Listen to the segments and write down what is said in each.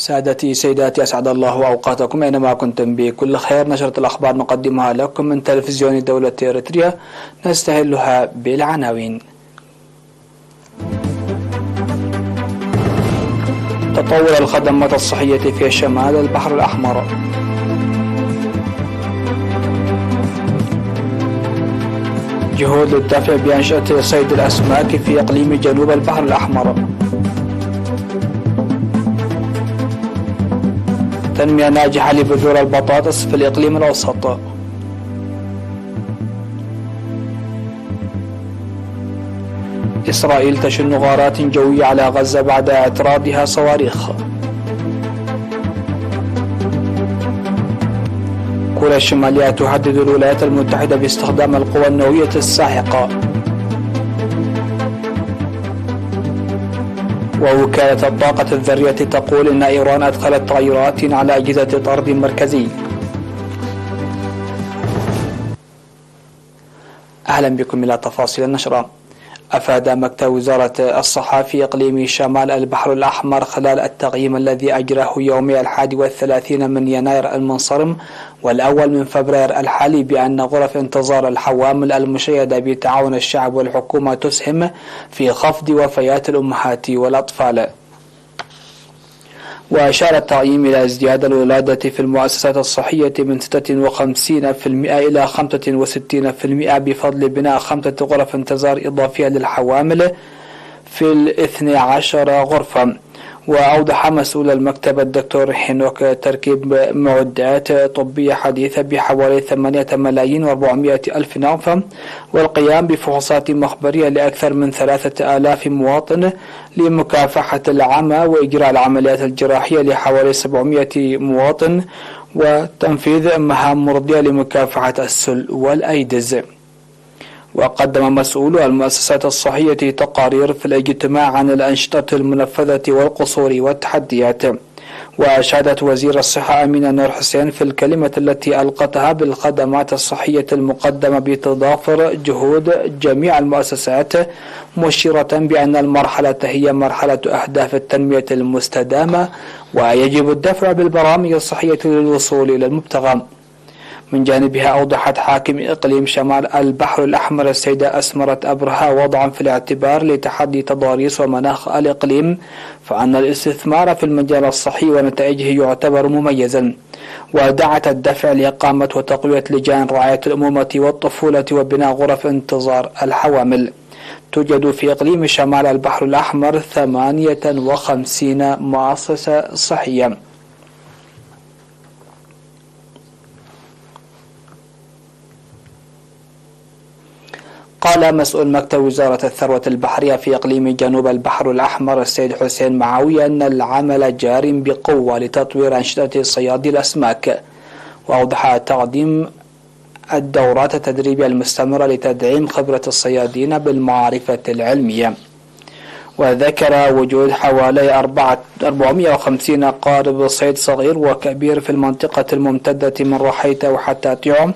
سادتي سيداتي أسعد الله أوقاتكم أينما كنتم بكل خير. نشرة الأخبار نقدمها لكم من تلفزيون دولة إريتريا، نستهلها بالعناوين. تطور الخدمات الصحية في شمال البحر الأحمر. جهود للدفع بأنشطة صيد الأسماك في إقليم جنوب البحر الأحمر. تنمية ناجحة لبذور البطاطس في الإقليم الأوسط. إسرائيل تشن غارات جوية على غزة بعد اعتراضها صواريخ. كوريا الشمالية تهدد الولايات المتحدة باستخدام القوى النووية الساحقة. ووكالة الطاقة الذرية تقول إن إيران أدخلت تغيرات على أجهزة طرد مركزي. أهلا بكم إلى تفاصيل النشرة. أفاد مكتب وزارة الصحة في إقليم شمال البحر الأحمر خلال التقييم الذي أجراه يومي 31 من يناير المنصرم والأول من فبراير الحالي بأن غرف انتظار الحوامل المشيدة بتعاون الشعب والحكومة تسهم في خفض وفيات الأمهات والأطفال. وأشار التقييم إلى ازدياد الولادة في المؤسسات الصحية من 56% إلى 65% بفضل بناء 5 غرف انتظار إضافية للحوامل في 12 غرفة. وأوضح مسؤول المكتب الدكتور هينوك تركيب معدات طبية حديثة بحوالي 8,400,000 نغفة والقيام بفحوصات مخبرية لأكثر من 3,000 مواطن لمكافحة العمى وإجراء العمليات الجراحية لحوالي 700 مواطن وتنفيذ مهام مرضية لمكافحة السل والأيدز. وقدم مسؤول المؤسسات الصحية تقارير في الاجتماع عن الأنشطة المنفذة والقصور والتحديات. وأشادت وزير الصحة أمينة نور حسين في الكلمة التي ألقتها بالخدمات الصحية المقدمة بتضافر جهود جميع المؤسسات، مشيرة بأن المرحلة هي مرحلة أهداف التنمية المستدامة ويجب الدفع بالبرامج الصحية للوصول إلى المبتغى. من جانبها أوضحت حاكم إقليم شمال البحر الأحمر السيدة أسمرت أبرهة وضعا في الاعتبار لتحدي تضاريس ومناخ الإقليم فأن الاستثمار في المجال الصحي ونتائجه يعتبر مميزا. ودعت الدفع لإقامة وتقوية لجان رعاية الأمومة والطفولة وبناء غرف انتظار الحوامل. توجد في إقليم شمال البحر الأحمر 58 مؤسسة صحية. قال مسؤول مكتب وزارة الثروة البحرية في إقليم جنوب البحر الأحمر السيد حسين معاوية أن العمل جار بقوة لتطوير أنشطة صياد الأسماك. وأوضح تقديم الدورات التدريبية المستمرة لتدعيم خبرة الصيادين بالمعرفة العلمية. وذكر وجود حوالي 450 قارب صيد صغير وكبير في المنطقة الممتدة من رحيته وحتى تيعم.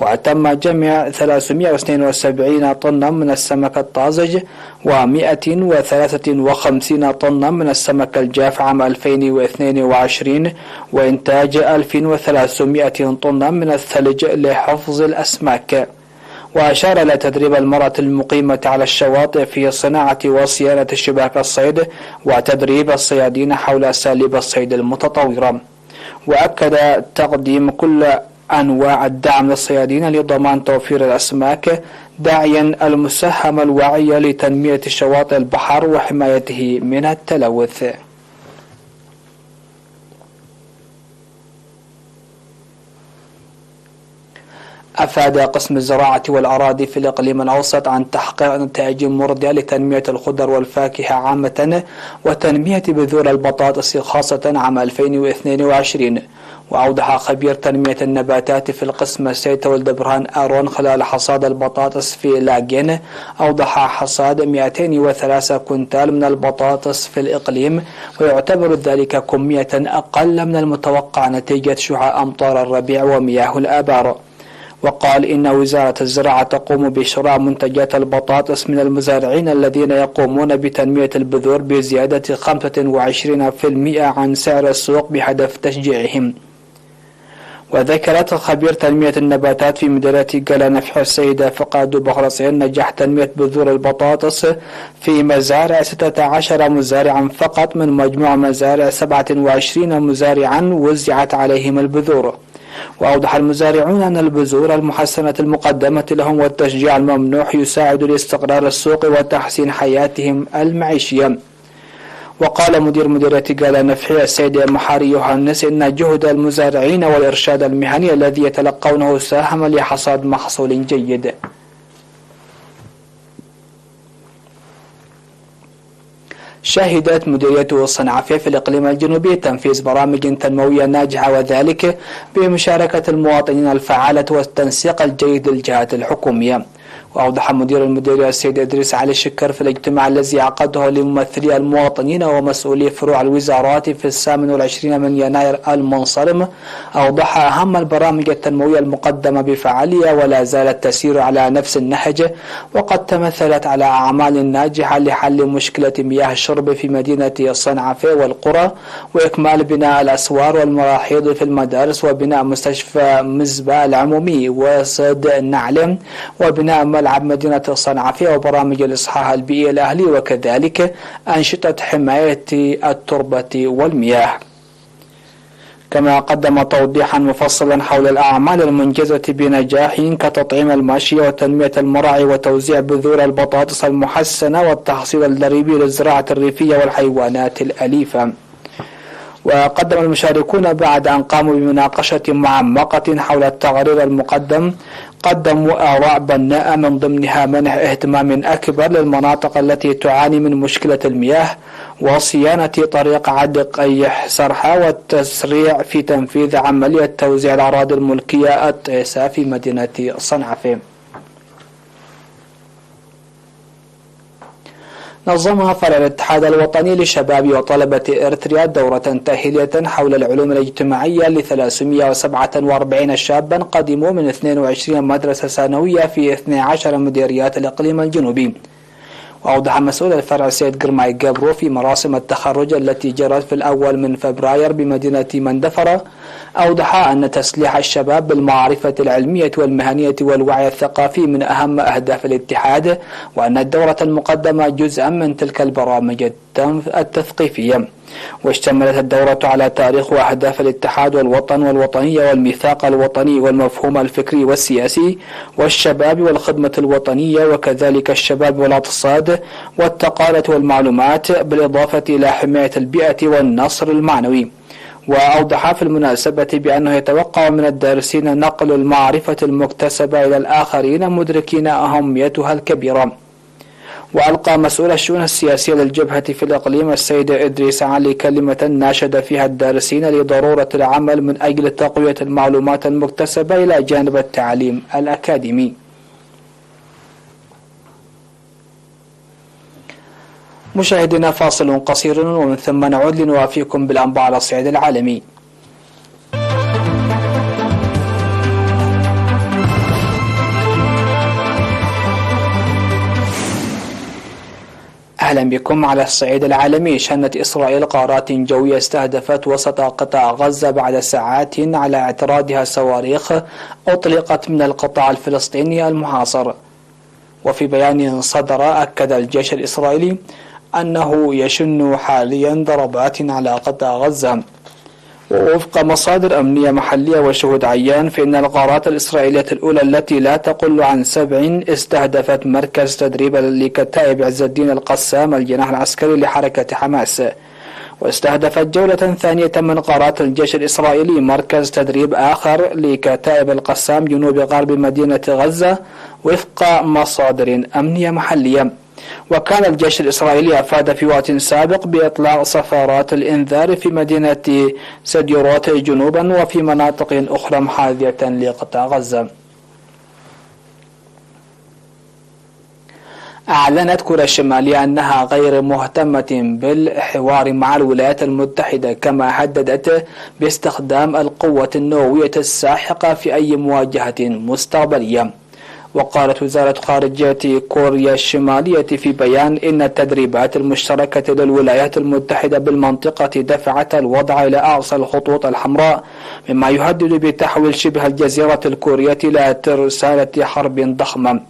وتم جمع 372 طنا من السمك الطازج و153 طنا من السمك الجاف عام 2022 وإنتاج 1300 طنا من الثلج لحفظ الأسماك. وأشار إلى تدريب المرأة المقيمة على الشواطئ في صناعة وصيانة شباك الصيد وتدريب الصيادين حول أساليب الصيد المتطورة. وأكد تقديم كل أنواع الدعم للصيادين لضمان توفير الأسماك، داعيا المساهمة الواعية لتنمية شواطئ البحر وحمايته من التلوث. أفاد قسم الزراعة والأراضي في الإقليم الأوسط عن تحقيق نتائج مرضية لتنمية الخضر والفاكهة عامة وتنمية بذور البطاطس خاصة عام 2022. وأوضح خبير تنمية النباتات في القسم السيد ولد برهان آرون خلال حصاد البطاطس في لاجين أوضح حصاد 203 كنتال من البطاطس في الإقليم، ويعتبر ذلك كمية أقل من المتوقع نتيجة شح أمطار الربيع ومياه الآبار. وقال إن وزارة الزراعة تقوم بشراء منتجات البطاطس من المزارعين الذين يقومون بتنمية البذور بزيادة 25% عن سعر السوق بهدف تشجيعهم. وذكرت خبير تنمية النباتات في مديرية قلا نفح السيدة فقاد بخرسين نجاح تنمية بذور البطاطس في مزارع 16 مزارعا فقط من مجموع مزارع 27 مزارعا وزعت عليهم البذور. وأوضح المزارعون أن البذور المحسنة المقدمة لهم والتشجيع الممنوح يساعد لاستقرار السوق وتحسين حياتهم المعيشية. وقال مدير مديرية قلا نفح السيد محاري يوهانس إن جهد المزارعين والإرشاد المهني الذي يتلقونه ساهم لحصاد محصول جيد. شهدت مديرية صنعفة في الإقليم الجنوبي تنفيذ برامج تنموية ناجحة وذلك بمشاركة المواطنين الفعالة والتنسيق الجيد للجهات الحكومية. وأوضح مدير المديرية السيد إدريس علي الشكر في الاجتماع الذي عقده لممثلي المواطنين ومسؤولي فروع الوزارات في 28 من يناير المنصرم، أوضح أهم البرامج التنموية المقدمة بفعالية ولا زالت تسير على نفس النهج، وقد تمثلت على أعمال ناجحة لحل مشكلة مياه الشرب في مدينة صنعفة والقرى، وإكمال بناء الأسوار والمراحيض في المدارس، وبناء مستشفى مزبا العمومي وصد النعلم، وبناء ملعب مدينة صنعفة، وبرامج الإصحاح البيئي الأهلي، وكذلك أنشطة حماية التربة والمياه. كما قدم توضيحا مفصلا حول الأعمال المنجزة بنجاح كتطعيم الماشية وتنمية المراعي وتوزيع بذور البطاطس المحسنة والتحصيل الضريبي للزراعة الريفية والحيوانات الأليفة. وقدم المشاركون بعد أن قاموا بمناقشة معمقة حول التقرير المقدم قدموا آراء بناءة من ضمنها منح اهتمام أكبر للمناطق التي تعاني من مشكلة المياه وصيانة طريق عدق أي سرحة والتسريع في تنفيذ عملية توزيع الأراضي الملكية الطيسة في مدينة صنعفة. نظم فرع الاتحاد الوطني لشباب وطلبة إرتريا دورة تأهيلية حول العلوم الاجتماعية ل 347 شابا قدموا من 22 مدرسة ثانوية في 12 مديريات الإقليم الجنوبي. وأوضح مسؤول الفرع سيد قرماي قبرو في مراسم التخرج التي جرت في الأول من فبراير بمدينة مندفرة، أوضح أن تسليح الشباب بالمعرفة العلمية والمهنية والوعي الثقافي من أهم أهداف الاتحاد، وأن الدورة المقدمة جزءا من تلك البرامج التثقيفية. واشتملت الدورة على تاريخ وأهداف الاتحاد والوطن والوطنية والميثاق الوطني والمفهوم الفكري والسياسي والشباب والخدمة الوطنية، وكذلك الشباب والاقتصاد والتقالة والمعلومات، بالإضافة إلى حماية البيئة والنصر المعنوي. وأوضح في المناسبة بأنه يتوقع من الدارسين نقل المعرفة المكتسبة إلى الآخرين مدركين أهميتها الكبيرة. وألقى مسؤول الشؤون السياسية للجبهة في الإقليم السيد إدريس علي كلمة ناشد فيها الدارسين لضرورة العمل من أجل تقوية المعلومات المكتسبة إلى جانب التعليم الأكاديمي. مشاهدينا فاصل قصير ومن ثم نعود لنوافيكم بالأنباء على الصعيد العالمي. أهلا بكم. على الصعيد العالمي، شنت إسرائيل غارات جوية استهدفت وسط قطاع غزة بعد ساعات على اعتراضها صواريخ أطلقت من القطاع الفلسطيني المحاصر. وفي بيان صدر أكد الجيش الإسرائيلي أنه يشن حاليا ضربات على قطاع غزة. ووفق مصادر أمنية محلية وشهود عيان، فإن الغارات الإسرائيلية الأولى التي لا تقل عن 7 استهدفت مركز تدريب لكتائب عز الدين القسام الجناح العسكري لحركة حماس. واستهدفت جولة ثانية من غارات الجيش الإسرائيلي مركز تدريب آخر لكتائب القسام جنوب غرب مدينة غزة وفق مصادر أمنية محلية. وكان الجيش الإسرائيلي أفاد في وقت سابق بإطلاق صفارات الإنذار في مدينة سديروت جنوبا وفي مناطق أخرى محاذية لقطاع غزة. أعلنت كوريا الشمالية أنها غير مهتمة بالحوار مع الولايات المتحدة، كما هددت باستخدام القوة النووية الساحقة في أي مواجهة مستقبلية. وقالت وزارة خارجية كوريا الشمالية في بيان إن التدريبات المشتركة للولايات المتحدة بالمنطقة دفعت الوضع إلى أقصى الخطوط الحمراء، مما يهدد بتحويل شبه الجزيرة الكورية إلى ترسانة حرب ضخمة.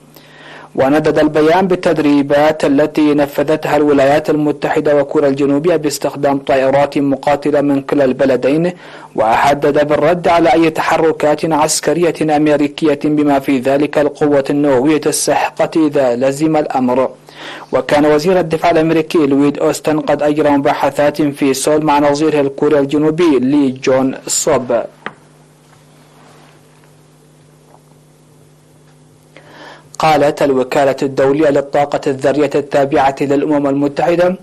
وندد البيان بالتدريبات التي نفذتها الولايات المتحدة وكوريا الجنوبية باستخدام طائرات مقاتلة من كلا البلدين، وحدد بالرد على أي تحركات عسكرية أمريكية بما في ذلك القوة النووية الساحقة إذا لزم الأمر. وكان وزير الدفاع الأمريكي لويد أوستن قد أجرى مباحثات في سول مع نظيره الكوري الجنوبي لي جون سوب. قالت الوكالة الدولية للطاقة الذرية التابعة للأمم المتحدة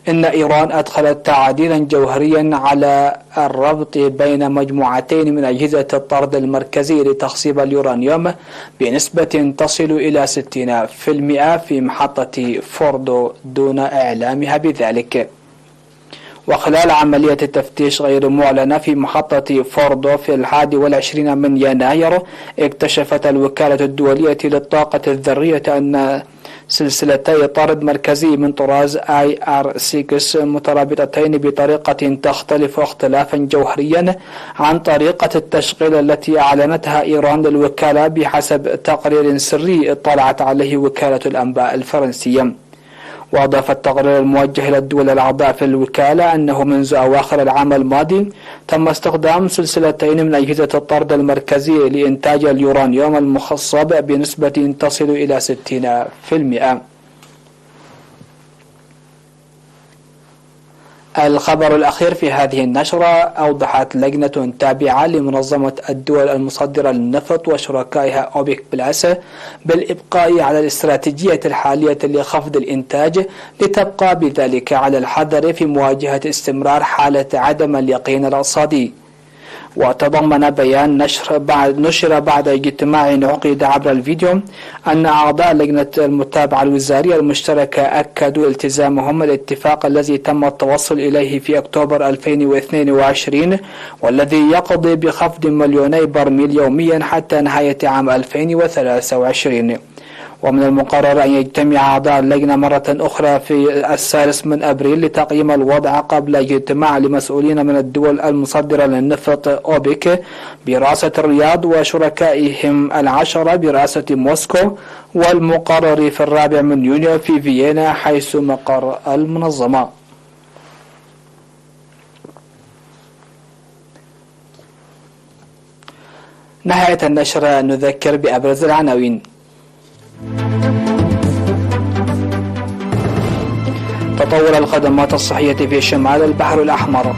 إن إيران أدخلت تعديلا جوهريا على الربط بين مجموعتين من أجهزة الطرد المركزي لتخصيب اليورانيوم بنسبة تصل إلى 60% في محطة فوردو دون إعلامها بذلك. وخلال عملية تفتيش غير معلنة في محطة فوردو في 21 من يناير، اكتشفت الوكالة الدولية للطاقة الذرية أن سلسلتي طرد مركزي من طراز IR-6 مترابطتين بطريقة تختلف اختلافا جوهريا عن طريقة التشغيل التي أعلنتها إيران للوكالة بحسب تقرير سري اطلعت عليه وكالة الأنباء الفرنسية. وأضاف التقرير الموجه إلى الدول الأعضاء في الوكالة أنه منذ أواخر العام الماضي تم استخدام سلسلتين من أجهزة الطرد المركزي لإنتاج اليورانيوم المخصب بنسبة تصل إلى 60%. الخبر الأخير في هذه النشرة: أوضحت لجنة تابعة لمنظمة الدول المصدرة للنفط وشركائها أوبك بلس بالإبقاء على الاستراتيجية الحالية لخفض الإنتاج، لتبقى بذلك على الحذر في مواجهة استمرار حالة عدم اليقين الاقتصادي. وتضمن بيان نشر بعد اجتماع عقد عبر الفيديو أن أعضاء لجنة المتابعة الوزارية المشتركة أكدوا التزامهم الاتفاق الذي تم التوصل إليه في أكتوبر 2022 والذي يقضي بخفض 2,000,000 برميل يوميا حتى نهاية عام 2023. ومن المقرر أن يجتمع أعضاء اللجنة مرة أخرى في 3 من أبريل لتقييم الوضع قبل اجتماع لمسؤولين من الدول المصدرة للنفط أوبك برئاسة الرياض وشركائهم 10 برئاسة موسكو، والمقرر في 4 من يونيو في فيينا حيث مقر المنظمة. نهاية النشر نذكر بأبرز العناوين. تطور الخدمات الصحية في شمال البحر الأحمر.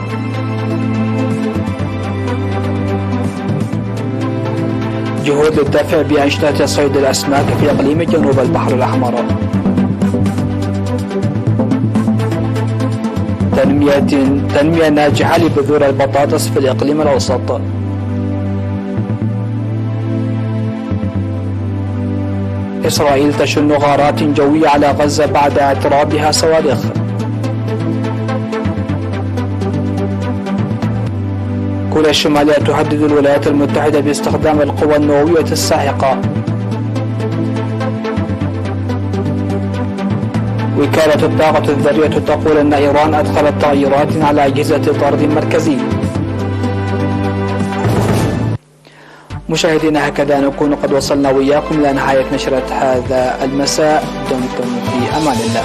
جهود للدفع بأنشطة صيد الأسماك في إقليم جنوب البحر الأحمر. تنمية ناجحة لبذور البطاطس في الإقليم الأوسط. إسرائيل تشن غارات جوية على غزة بعد اعتراضها صواريخ. كوريا الشمالية تهدد الولايات المتحدة باستخدام القوى النووية الساحقة. وكالة الطاقة الذرية تقول أن إيران أدخلت تغييرات على أجهزة طرد مركزي. مشاهدينا، هكذا نكون قد وصلنا وإياكم إلى نهاية نشرة هذا المساء. دمتم في أمان الله.